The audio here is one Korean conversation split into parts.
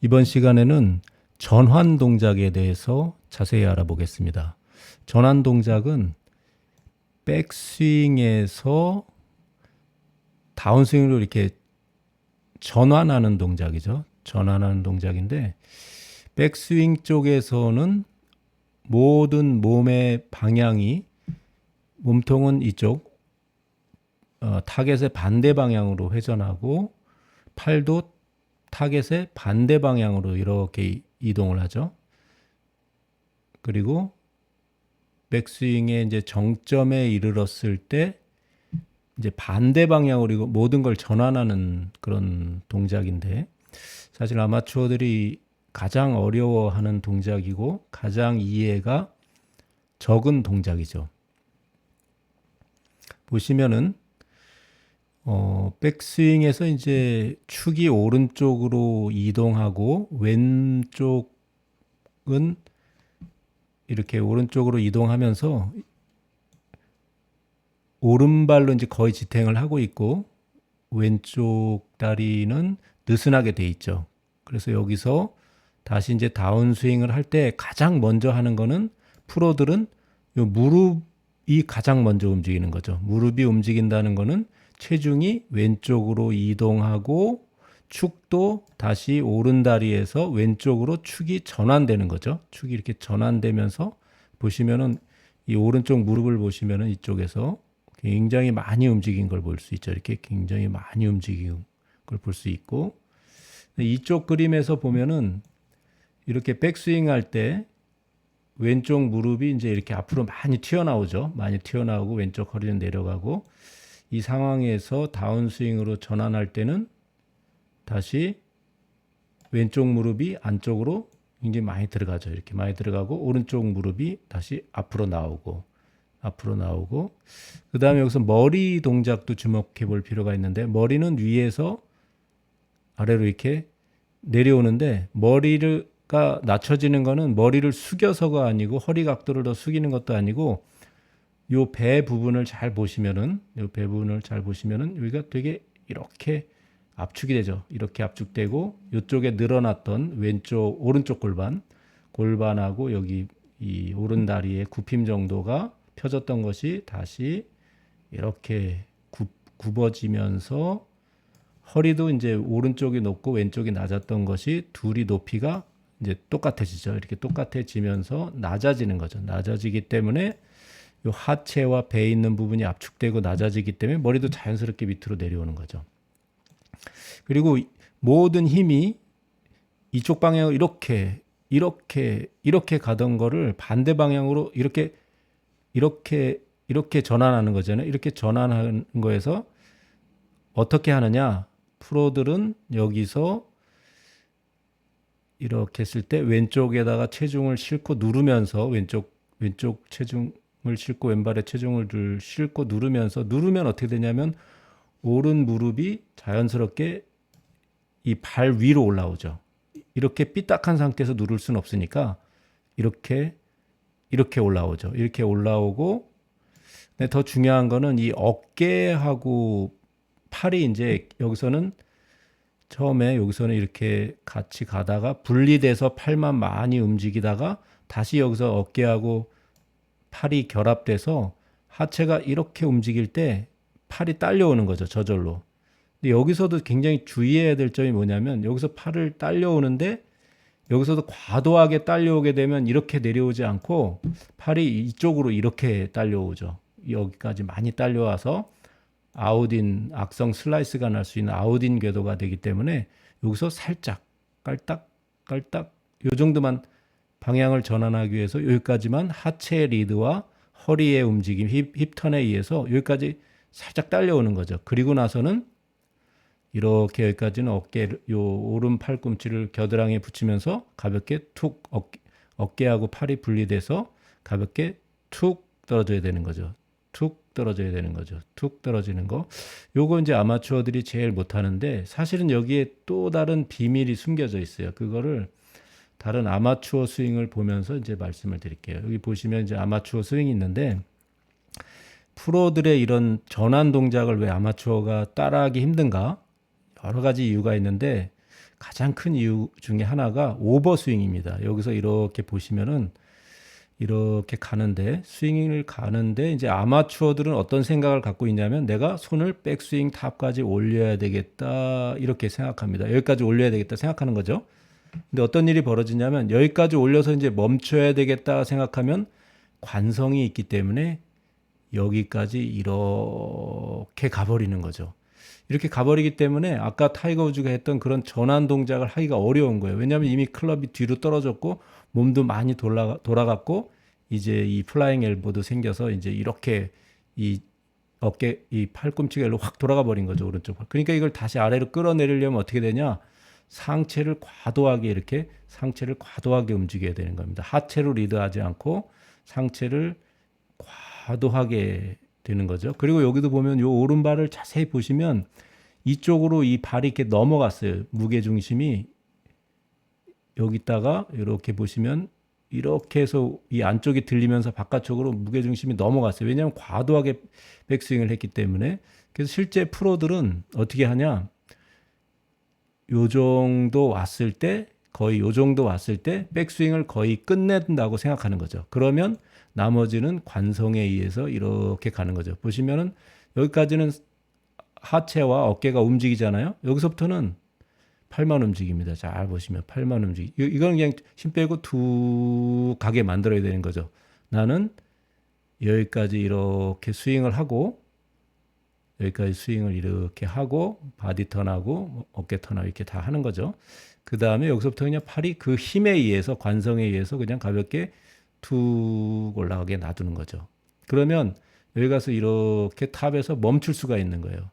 이번 시간에는 전환 동작에 대해서 자세히 알아보겠습니다. 전환 동작은 백스윙에서 다운스윙으로 이렇게 전환하는 동작이죠. 전환하는 동작인데 백스윙 쪽에서는 모든 몸의 방향이 몸통은 이쪽 타겟의 반대 방향으로 회전하고 팔도 타겟의 반대 방향으로 이렇게 이동을 하죠. 그리고 백스윙의 이제 정점에 이르렀을 때 이제 반대 방향으로 모든 걸 전환하는 그런 동작인데 사실 아마추어들이 가장 어려워하는 동작이고 가장 이해가 적은 동작이죠. 보시면은 백스윙에서 이제 축이 오른쪽으로 이동하고 왼쪽은 이렇게 오른쪽으로 이동하면서 오른발로 이제 거의 지탱을 하고 있고 왼쪽 다리는 느슨하게 돼 있죠. 그래서 여기서 다시 이제 다운스윙을 할 때 가장 먼저 하는 거는 프로들은 요 무릎이 가장 먼저 움직이는 거죠. 무릎이 움직인다는 거는 체중이 왼쪽으로 이동하고 축도 다시 오른다리에서 왼쪽으로 축이 전환되는 거죠. 축이 이렇게 전환되면서 보시면은 이 오른쪽 무릎을 보시면은 이쪽에서 굉장히 많이 움직인 걸 볼 수 있죠. 이렇게 굉장히 많이 움직인 걸 볼 수 있고 이쪽 그림에서 보면은 이렇게 백스윙 할 때 왼쪽 무릎이 이제 이렇게 앞으로 많이 튀어나오죠. 많이 튀어나오고 왼쪽 허리는 내려가고 이 상황에서 다운스윙으로 전환할 때는 다시 왼쪽 무릎이 안쪽으로 굉장히 많이 들어가죠. 이렇게 많이 들어가고 오른쪽 무릎이 다시 앞으로 나오고 그 다음에 여기서 머리 동작도 주목해 볼 필요가 있는데 머리는 위에서 아래로 이렇게 내려오는데 머리가 낮춰지는 거는 머리를 숙여서가 아니고 허리 각도를 더 숙이는 것도 아니고 요 배 부분을 잘 보시면은 여기가 되게 이렇게 압축이 되죠. 이렇게 압축되고 이쪽에 늘어났던 오른쪽 골반하고 여기 이 오른 다리의 굽힘 정도가 펴졌던 것이 다시 이렇게 굽어지면서 허리도 이제 오른쪽이 높고 왼쪽이 낮았던 것이 둘이 높이가 이제 똑같아지죠. 이렇게 똑같아지면서 낮아지는 거죠. 낮아지기 때문에 요 하체와 배에 있는 부분이 압축되고 낮아지기 때문에 머리도 자연스럽게 밑으로 내려오는 거죠. 그리고 모든 힘이 이쪽 방향으로 이렇게 가던 거를 반대 방향으로 이렇게 전환하는 거잖아요. 이렇게 전환하는 거에서 어떻게 하느냐? 프로들은 여기서 이렇게 했을 때 왼쪽에다가 체중을 싣고 누르면서 왼쪽 체중을 싣고 왼발에 체중을 싣고 누르면 어떻게 되냐면 오른 무릎이 자연스럽게 이 발 위로 올라오죠. 이렇게 삐딱한 상태에서 누를 수는 없으니까 이렇게 올라오죠. 이렇게 올라오고 근데 더 중요한 거는 이 어깨하고 팔이 이제 여기서는 이렇게 같이 가다가 분리돼서 팔만 많이 움직이다가 다시 여기서 어깨하고 팔이 결합돼서 하체가 이렇게 움직일 때 팔이 딸려오는 거죠. 저절로. 근데 여기서도 굉장히 주의해야 될 점이 뭐냐면 여기서 팔을 딸려오는데 여기서도 과도하게 딸려오게 되면 이렇게 내려오지 않고 팔이 이쪽으로 이렇게 딸려오죠. 여기까지 많이 딸려와서 아웃인 악성 슬라이스가 날 수 있는 아웃인 궤도가 되기 때문에 여기서 살짝 깔딱 요 정도만 방향을 전환하기 위해서 여기까지만 하체의 리드와 허리의 움직임, 힙턴에 의해서 여기까지 살짝 딸려오는 거죠. 그리고 나서는 이렇게 여기까지는 요 오른 팔꿈치를 겨드랑이에 붙이면서 가볍게 툭 어깨하고 팔이 분리돼서 가볍게 툭 떨어져야 되는 거죠. 툭 떨어지는 거. 요거 이제 아마추어들이 제일 못하는데 사실은 여기에 또 다른 비밀이 숨겨져 있어요. 그거를 다른 아마추어 스윙을 보면서 이제 말씀을 드릴게요. 여기 보시면 이제 아마추어 스윙이 있는데 프로들의 이런 전환 동작을 왜 아마추어가 따라하기 힘든가? 여러 가지 이유가 있는데 가장 큰 이유 중에 하나가 오버스윙입니다. 여기서 이렇게 보시면은 이렇게 가는데 스윙을 가는데 이제 아마추어들은 어떤 생각을 갖고 있냐면 내가 손을 백스윙 탑까지 올려야 되겠다 이렇게 생각합니다. 여기까지 올려야 되겠다 생각하는 거죠. 근데 어떤 일이 벌어지냐면 여기까지 올려서 이제 멈춰야 되겠다 생각하면 관성이 있기 때문에 여기까지 이렇게 가버리는 거죠. 이렇게 가버리기 때문에 아까 타이거 우즈가 했던 그런 전환 동작을 하기가 어려운 거예요. 왜냐하면 이미 클럽이 뒤로 떨어졌고 몸도 많이 돌아갔고 이제 이 플라잉 엘보도 생겨서 이제 이렇게 이 어깨 이 팔꿈치가 확 돌아가 버린 거죠. 오른쪽. 그러니까 이걸 다시 아래로 끌어내리려면 어떻게 되냐? 상체를 과도하게 이렇게 상체를 과도하게 움직여야 되는 겁니다. 하체로 리드하지 않고 상체를 과도하게 되는 거죠. 그리고 여기도 보면 요 오른발을 자세히 보시면 이쪽으로 이 발이 이렇게 넘어갔어요. 무게 중심이 여기다가 이렇게 보시면 이렇게 해서 이 안쪽이 들리면서 바깥쪽으로 무게 중심이 넘어갔어요. 왜냐하면 과도하게 백스윙을 했기 때문에. 그래서 실제 프로들은 어떻게 하냐? 요 정도 왔을 때 거의 요 정도 왔을 때 백스윙을 거의 끝낸다고 생각하는 거죠. 그러면 나머지는 관성에 의해서 이렇게 가는 거죠. 보시면은 여기까지는 하체와 어깨가 움직이잖아요. 여기서부터는 팔만 움직입니다. 잘 보시면 팔만 움직이. 이건 그냥 힘 빼고 툭 가게 만들어야 되는 거죠. 나는 여기까지 이렇게 스윙을 하고 여기까지 스윙을 이렇게 하고 바디 턴하고 어깨 턴하고 이렇게 다 하는 거죠. 그 다음에 여기서부터 그냥 팔이 그 힘에 의해서 관성에 의해서 그냥 가볍게 툭 올라가게 놔두는 거죠. 그러면 여기 가서 이렇게 탑에서 멈출 수가 있는 거예요.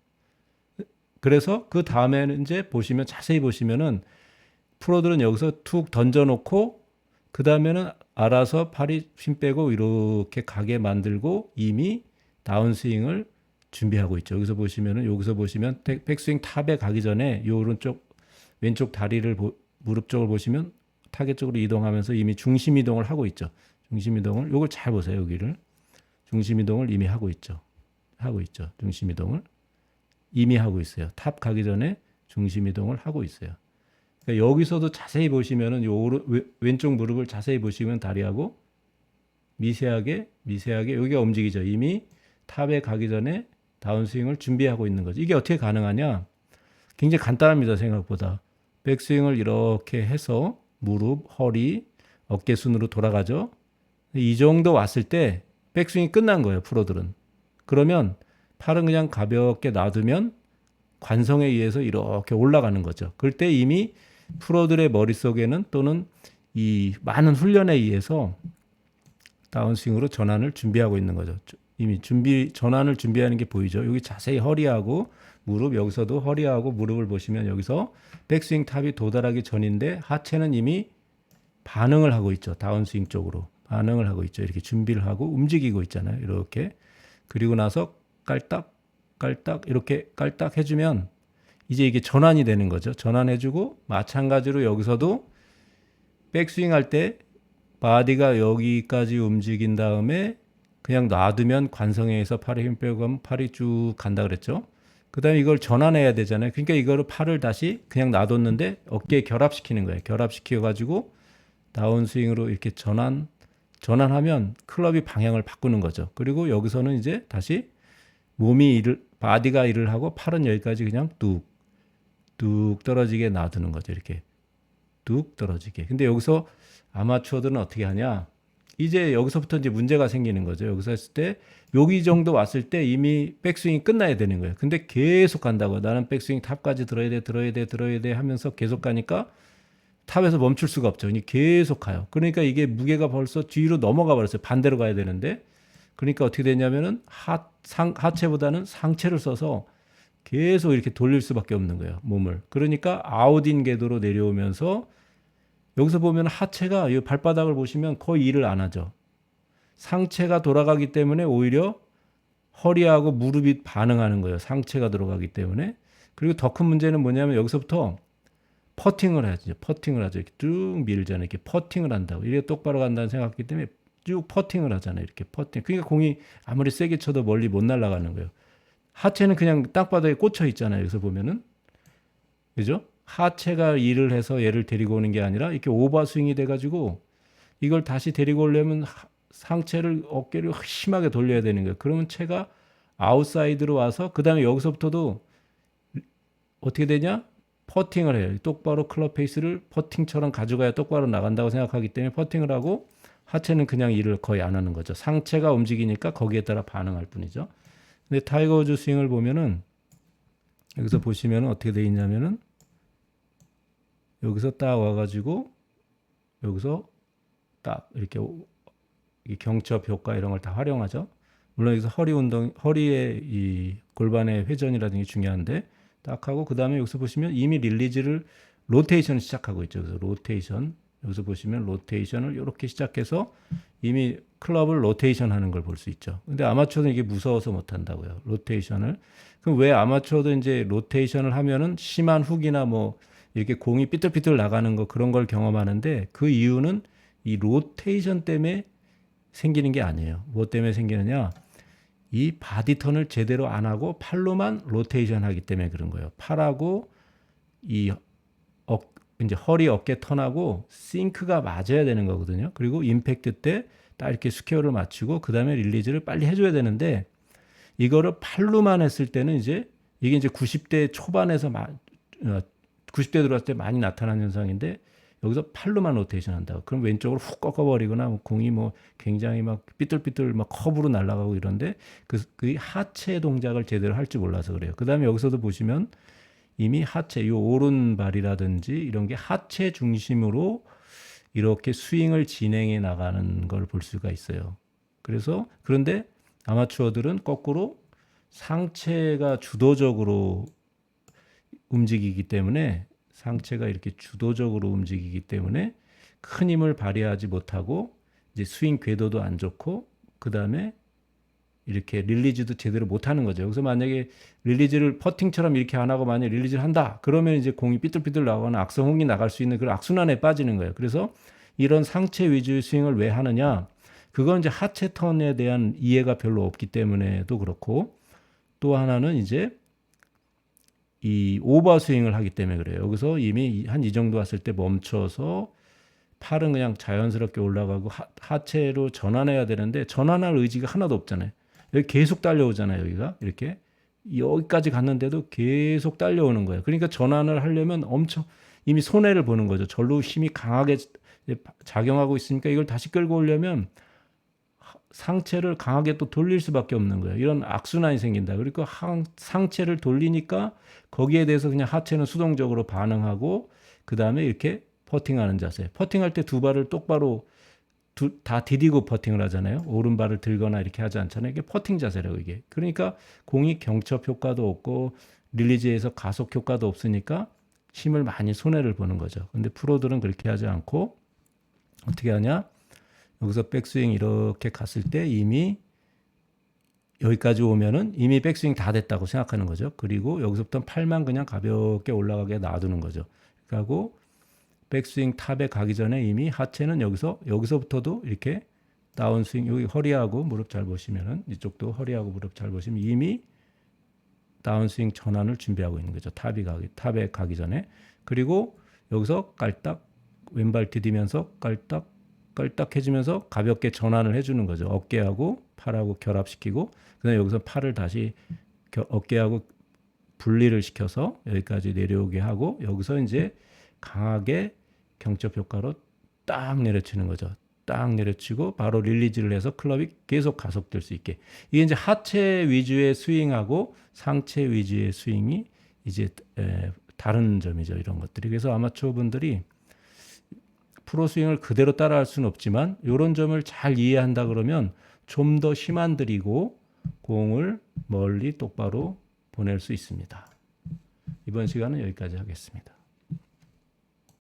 그래서 그 다음에는 이제 보시면 자세히 보시면은 프로들은 여기서 툭 던져놓고 그 다음에는 알아서 팔이 힘 빼고 이렇게 가게 만들고 이미 다운스윙을 준비하고 있죠. 여기서 보시면 백스윙 탑에 가기 전에 요 오른쪽 왼쪽 다리를 무릎 쪽을 보시면 타겟 쪽으로 이동하면서 이미 중심 이동을 하고 있죠. 중심 이동을 요걸 잘 보세요. 여기를 중심 이동을 이미 하고 있죠. 중심 이동을 이미 하고 있어요. 탑 가기 전에 중심 이동을 하고 있어요. 그러니까 여기서도 자세히 보시면은 요 왼쪽 무릎을 자세히 보시면 다리하고 미세하게 여기가 움직이죠. 이미 탑에 가기 전에 다운스윙을 준비하고 있는 거죠. 이게 어떻게 가능하냐? 굉장히 간단합니다. 생각보다. 백스윙을 이렇게 해서 무릎, 허리, 어깨 순으로 돌아가죠. 이 정도 왔을 때 백스윙이 끝난 거예요. 프로들은. 그러면 팔은 그냥 가볍게 놔두면 관성에 의해서 이렇게 올라가는 거죠. 그럴 때 이미 프로들의 머릿속에는 또는 이 많은 훈련에 의해서 다운스윙으로 전환을 준비하고 있는 거죠. 이미 전환을 준비하는 게 보이죠. 여기 자세히 허리하고 무릎, 여기서도 허리하고 무릎을 보시면 여기서 백스윙 탑이 도달하기 전인데 하체는 이미 반응을 하고 있죠. 다운스윙 쪽으로 반응을 하고 있죠. 이렇게 준비를 하고 움직이고 있잖아요. 이렇게. 그리고 나서 깔딱 이렇게 깔딱 해주면 이제 이게 전환이 되는 거죠. 전환해주고 마찬가지로 여기서도 백스윙 할 때 바디가 여기까지 움직인 다음에 그냥 놔두면 관성에 의해서 팔에 힘 빼고 가면 팔이 쭉 간다 그랬죠. 그 다음에 이걸 전환해야 되잖아요. 그러니까 이거를 팔을 다시 그냥 놔뒀는데 어깨에 결합시키는 거예요. 결합시켜가지고 다운스윙으로 이렇게 전환하면 클럽이 방향을 바꾸는 거죠. 그리고 여기서는 이제 다시 바디가 일을 하고 팔은 여기까지 그냥 뚝 떨어지게 놔두는 거죠. 이렇게 뚝 떨어지게. 근데 여기서 아마추어들은 어떻게 하냐? 이제 여기서부터 이제 문제가 생기는 거죠. 여기서 했을 때 여기 정도 왔을 때 이미 백스윙이 끝나야 되는 거예요. 근데 계속 간다고. 나는 백스윙 탑까지 들어야 돼 하면서 계속 가니까 탑에서 멈출 수가 없죠. 계속 가요. 그러니까 이게 무게가 벌써 뒤로 넘어가 버렸어요. 반대로 가야 되는데. 그러니까 어떻게 되냐면은 하체보다는 상체를 써서 계속 이렇게 돌릴 수밖에 없는 거예요. 몸을. 그러니까 아웃인 궤도로 내려오면서 여기서 보면 하체가 이 발바닥을 보시면 거의 일을 안 하죠. 상체가 돌아가기 때문에 오히려 허리하고 무릎이 반응하는 거예요. 상체가 들어가기 때문에. 그리고 더 큰 문제는 뭐냐면 여기서부터 퍼팅을 하죠. 이렇게 쭉 밀잖아요. 이렇게 퍼팅을 한다고. 이렇게 똑바로 간다는 생각이기 때문에 쭉 퍼팅을 하잖아요. 이렇게 퍼팅. 그러니까 공이 아무리 세게 쳐도 멀리 못 날아가는 거예요. 하체는 그냥 땅바닥에 꽂혀 있잖아요. 여기서 보면은. 그죠? 하체가 일을 해서 얘를 데리고 오는 게 아니라 이렇게 오버스윙이 돼가지고 이걸 다시 데리고 오려면 상체를 어깨를 심하게 돌려야 되는 거예요. 그러면 채가 아웃사이드로 와서 그 다음에 여기서부터도 어떻게 되냐? 퍼팅을 해요. 똑바로 클럽 페이스를 퍼팅처럼 가져가야 똑바로 나간다고 생각하기 때문에 퍼팅을 하고 하체는 그냥 일을 거의 안 하는 거죠. 상체가 움직이니까 거기에 따라 반응할 뿐이죠. 근데 타이거 우즈 스윙을 보면은 여기서 보시면은 어떻게 돼 있냐면은 여기서 딱 와가지고 여기서 딱 이렇게 경첩 효과 이런 걸 다 활용하죠. 물론 여기서 허리 운동, 허리의 이 골반의 회전이라든지 중요한데 딱 하고 그 다음에 여기서 보시면 이미 릴리즈를 로테이션을 시작하고 있죠. 그래서 로테이션 여기서 보시면 로테이션을 이렇게 시작해서 이미 클럽을 로테이션 하는 걸 볼 수 있죠. 근데 아마추어는 이게 무서워서 못 한다고요. 로테이션을. 그럼 왜 아마추어도 이제 로테이션을 하면은 심한 훅이나 뭐 이렇게 공이 삐뚤삐뚤 나가는 거 그런 걸 경험하는데 그 이유는 이 로테이션 때문에 생기는 게 아니에요. 뭐 때문에 생기느냐? 이 바디 턴을 제대로 안 하고 팔로만 로테이션 하기 때문에 그런 거예요. 팔하고 이 이제 허리 어깨 턴하고 싱크가 맞아야 되는 거거든요. 그리고 임팩트 때 딱 이렇게 스퀘어를 맞추고 그 다음에 릴리즈를 빨리 해줘야 되는데 이거를 팔로만 했을 때는 이제 이게 이제 90대 초반에서 90대 들어왔을 때 많이 나타나는 현상인데 여기서 팔로만 로테이션 한다고. 그럼 왼쪽으로 훅 꺾어버리거나 뭐 공이 뭐 굉장히 막 삐뚤삐뚤 막 커브로 날아가고 이런데 그 하체 동작을 제대로 할 줄 몰라서 그래요. 그 다음에 여기서도 보시면 이미 하체, 이 오른발이라든지 이런 게 하체 중심으로 이렇게 스윙을 진행해 나가는 걸 볼 수가 있어요. 그래서 그런데 아마추어들은 거꾸로 상체가 주도적으로 움직이기 때문에 상체가 이렇게 주도적으로 움직이기 때문에 큰 힘을 발휘하지 못하고 이제 스윙 궤도도 안 좋고 그 다음에 이렇게 릴리즈도 제대로 못 하는 거죠. 여기서 만약에 릴리즈를 퍼팅처럼 이렇게 안 하고 만약에 릴리즈를 한다. 그러면 이제 공이 삐뚤삐뚤 나거나 악성홍이 나갈 수 있는 그런 악순환에 빠지는 거예요. 그래서 이런 상체 위주의 스윙을 왜 하느냐? 그건 이제 하체 턴에 대한 이해가 별로 없기 때문에도 그렇고 또 하나는 이제 이 오버 스윙을 하기 때문에 그래요. 여기서 이미 한 이 정도 왔을 때 멈춰서 팔은 그냥 자연스럽게 올라가고 하체로 전환해야 되는데 전환할 의지가 하나도 없잖아요. 여기 계속 딸려오잖아요. 여기가 이렇게 여기까지 갔는데도 계속 딸려오는 거예요. 그러니까 전환을 하려면 엄청 이미 손해를 보는 거죠. 절로 힘이 강하게 작용하고 있으니까 이걸 다시 끌고 오려면 상체를 강하게 또 돌릴 수밖에 없는 거예요. 이런 악순환이 생긴다. 그러니까 상체를 돌리니까 거기에 대해서 그냥 하체는 수동적으로 반응하고 그 다음에 이렇게 퍼팅하는 자세. 퍼팅할 때 두 발을 똑바로 다 디디고 퍼팅을 하잖아요. 오른발을 들거나 이렇게 하지 않잖아요. 이게 퍼팅 자세라고 이게. 그러니까 공이 경첩 효과도 없고 릴리즈에서 가속 효과도 없으니까 힘을 많이 손해를 보는 거죠. 근데 프로들은 그렇게 하지 않고 어떻게 하냐? 여기서 백스윙 이렇게 갔을 때 이미 여기까지 오면은 이미 백스윙 다 됐다고 생각하는 거죠. 그리고 여기서부터 팔만 그냥 가볍게 올라가게 놔두는 거죠. 그리고 백스윙 탑에 가기 전에 이미 하체는 여기서부터도 이렇게 다운스윙 여기 허리하고 무릎 잘 보시면은 이쪽도 허리하고 무릎 잘 보시면 이미 다운스윙 전환을 준비하고 있는 거죠. 탑에 가기 전에. 그리고 여기서 깔딱 왼발 디디면서 깔딱 해주면서 가볍게 전환을 해주는 거죠. 어깨하고 팔하고 결합시키고 그다음에 여기서 팔을 다시 어깨하고 분리를 시켜서 여기까지 내려오게 하고 여기서 이제 강하게 경첩 효과로 딱 내려치는 거죠. 딱 내려치고 바로 릴리즈를 해서 클럽이 계속 가속될 수 있게. 이게 이제 하체 위주의 스윙하고 상체 위주의 스윙이 이제 다른 점이죠. 이런 것들이. 그래서 아마추어 분들이 프로 스윙을 그대로 따라할 수는 없지만 이런 점을 잘 이해한다 그러면 좀 더 힘 안 들이고 공을 멀리 똑바로 보낼 수 있습니다. 이번 시간은 여기까지 하겠습니다.